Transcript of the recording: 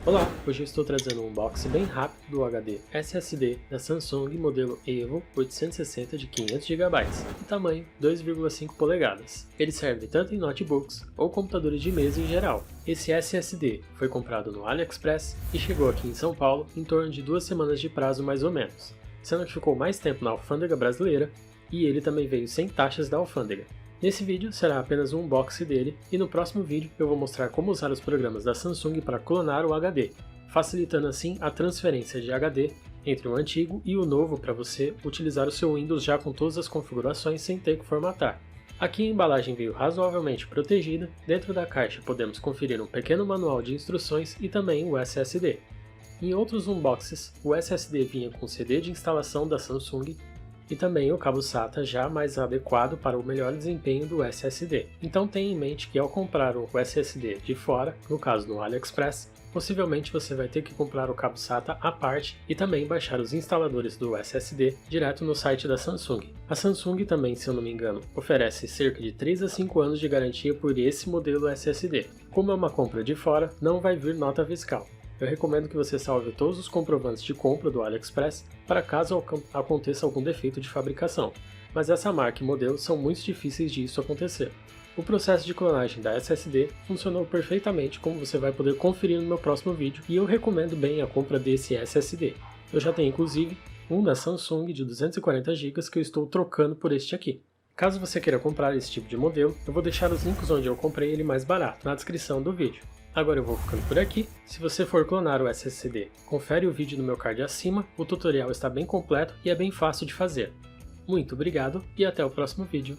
Olá, hoje eu estou trazendo um unboxing bem rápido do HD SSD da Samsung modelo EVO 860 de 500 GB e tamanho 2,5 polegadas. Ele serve tanto em notebooks ou computadores de mesa em geral. Esse SSD foi comprado no AliExpress e chegou aqui em São Paulo em torno de 2 semanas de prazo mais ou menos, sendo que ficou mais tempo na alfândega brasileira e ele também veio sem taxas da alfândega. Nesse vídeo será apenas um unboxing dele e no próximo vídeo eu vou mostrar como usar os programas da Samsung para clonar o HD, facilitando assim a transferência de HD entre o antigo e o novo para você utilizar o seu Windows já com todas as configurações sem ter que formatar. Aqui a embalagem veio razoavelmente protegida, dentro da caixa podemos conferir um pequeno manual de instruções e também o SSD. Em outros unboxings, o SSD vinha com CD de instalação da Samsung e também o cabo SATA já mais adequado para o melhor desempenho do SSD. Então tenha em mente que ao comprar o SSD de fora, no caso no AliExpress, possivelmente você vai ter que comprar o cabo SATA à parte e também baixar os instaladores do SSD direto no site da Samsung. A Samsung também, se eu não me engano, oferece cerca de 3 a 5 anos de garantia por esse modelo SSD. Como é uma compra de fora, não vai vir nota fiscal. Eu recomendo que você salve todos os comprovantes de compra do AliExpress para caso aconteça algum defeito de fabricação, mas essa marca e modelo são muito difíceis de isso acontecer. O processo de clonagem da SSD funcionou perfeitamente, como você vai poder conferir no meu próximo vídeo, e eu recomendo bem a compra desse SSD. Eu já tenho inclusive um da Samsung de 240 GB que eu estou trocando por este aqui. Caso você queira comprar esse tipo de modelo, eu vou deixar os links onde eu comprei ele mais barato na descrição do vídeo. Agora eu vou ficando por aqui. Se você for clonar o SSD, confere o vídeo no meu card acima, o tutorial está bem completo e é bem fácil de fazer. Muito obrigado e até o próximo vídeo.